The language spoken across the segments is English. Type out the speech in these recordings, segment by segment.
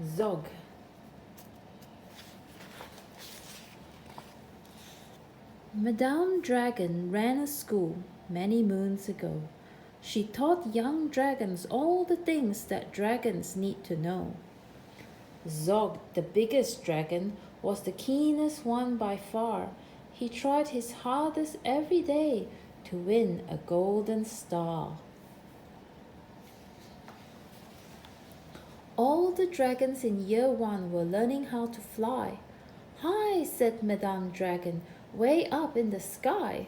Zog. Madame Dragon ran a school many moons ago. She taught young dragons all the things that dragons need to know. Zog, the biggest dragon, was the keenest one by far. He tried his hardest every day to win a golden star. All the dragons in year 1 were learning how to fly. "Hi," said Madame Dragon, "way up in the sky.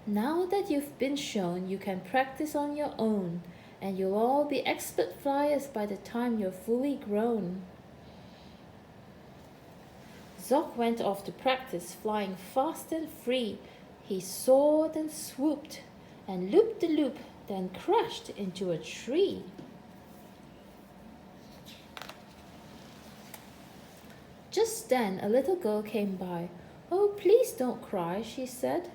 Now that you've been shown, you can practice on your own, and you'll all be expert flyers by the time you're fully grown." Zog went off to practice, flying fast and free. He soared and swooped, and looped the loop, then crashed into a tree. Just then a little girl came by. "Oh, please don't cry," she said.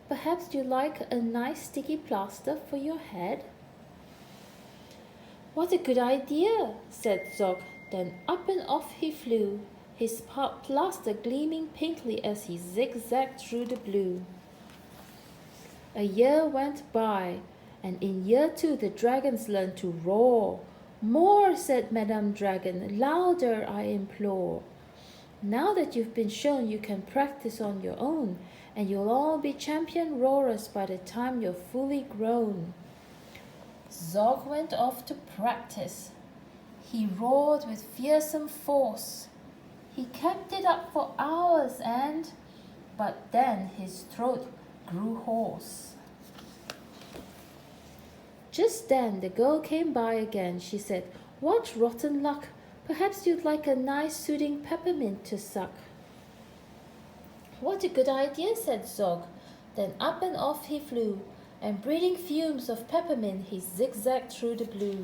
"Perhaps you'd like a nice sticky plaster for your head?" "What a good idea," said Zog. Then up and off he flew, his plaster gleaming pinkly as he zigzagged through the blue. A year went by, and in year 2 the dragons learned to roar. "More," said Madame Dragon, "louder, I implore. Now that you've been shown, you can practice on your own, and you'll all be champion roarers by the time you're fully grown." Zog went off to practice. He roared with fearsome force. He kept it up for hours but then his throat grew hoarse. Just then the girl came by again. She said, "What rotten luck! Perhaps you'd like a nice soothing peppermint to suck." "What a good idea," said Zog. Then up and off he flew, and breathing fumes of peppermint he zigzagged through the blue.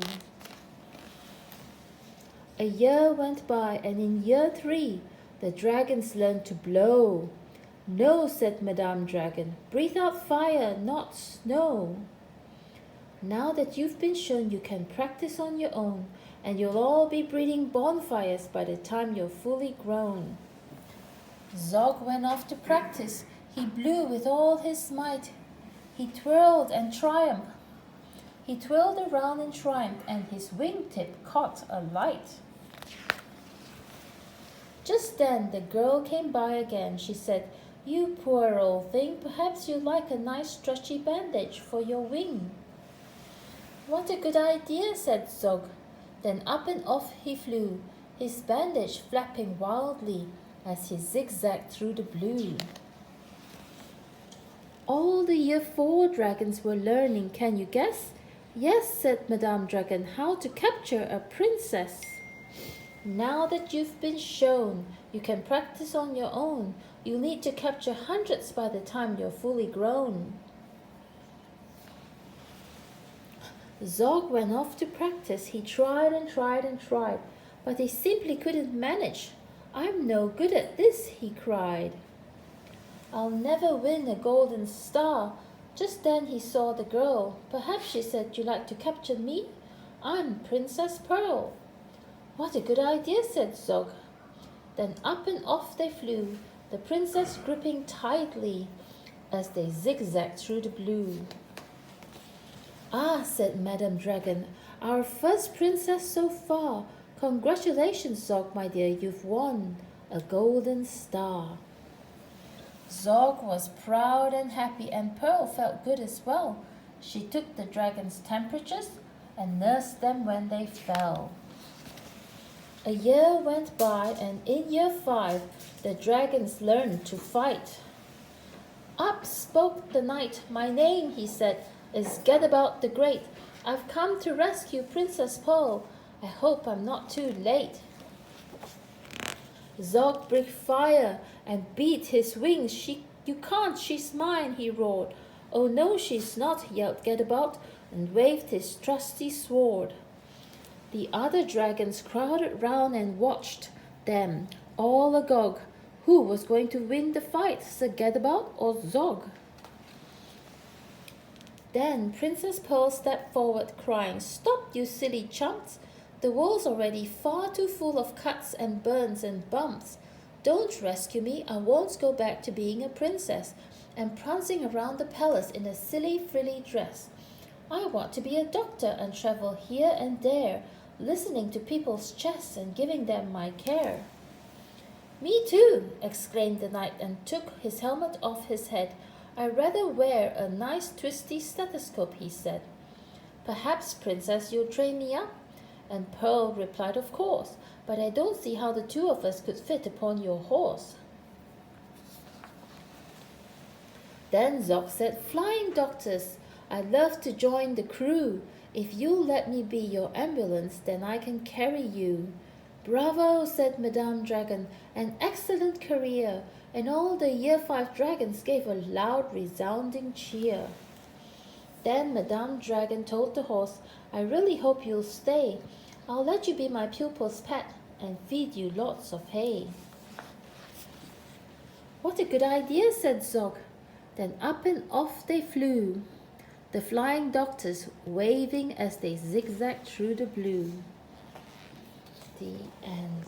A year went by, and in year 3 the dragons learned to blow. "No," said Madame Dragon, "breathe out fire, not snow. Now that you've been shown, you can practice on your own, and you'll all be breathing bonfires by the time you're fully grown." Zog went off to practice. He blew with all his might. He twirled and triumphed. He twirled around in triumph, and his wingtip caught alight. Just then the girl came by again. She said, "You poor old thing, perhaps you'd like a nice stretchy bandage for your wing." "What a good idea," said Zog. Then up and off he flew, his bandage flapping wildly as he zigzagged through the blue. All the year 4 dragons were learning, can you guess? "Yes," said Madame Dragon, "how to capture a princess." Now that you've been shown, you can practice on your own. You'll need to capture hundreds by the time you're fully grown. Zog went off to practice. He tried and tried and tried, but he simply couldn't manage. "I'm no good at this," he cried. "I'll never win a golden star." Just then he saw the girl. "Perhaps," she said, "you'd like to capture me? I'm Princess Pearl." "What a good idea," said Zog. Then up and off they flew, the princess gripping tightly as they zigzagged through the blue. "Ah," said Madame Dragon, "our first princess so far. Congratulations, Zog, my dear, you've won a golden star." Zog was proud and happy, and Pearl felt good as well. She took the dragon's temperatures and nursed them when they fell. A year went by, and in year 5 the dragons learned to fight. Up spoke the knight. "My name," he said, "is Gadabout the Great. I've come to rescue Princess Pearl. I hope I'm not too late." Zog breathed fire and beat his wings. You can't, she's mine," he roared. "Oh no, she's not," yelled Gadabout, and waved his trusty sword. The other dragons crowded round and watched them, all agog. Who was going to win the fight, Sir Gadabout or Zog? Then Princess Pearl stepped forward, crying, "Stop, you silly chumps! The world's already far too full of cuts and burns and bumps. Don't rescue me, I won't go back to being a princess and prancing around the palace in a silly frilly dress. I want to be a doctor and travel here and there, listening to people's chests and giving them my care. Me too, exclaimed the knight and took his helmet off his head. I'd rather wear a nice twisty stethoscope, he said. Perhaps, princess, you'll train me up? And Pearl replied, of course, but I don't see how the two of us could fit upon your horse. Then Zog said, Flying doctors, I'd love to join the crew. If you'll let me be your ambulance, then I can carry you. Bravo, said Madame Dragon, an excellent career, and all the Year 5 dragons gave a loud resounding cheer. Then Madame Dragon told the horse, I really hope you'll stay. I'll let you be my pupil's pet and feed you lots of hay. What a good idea, said Zog. Then up and off they flew, the flying doctors waving as they zigzagged through the blue. The end.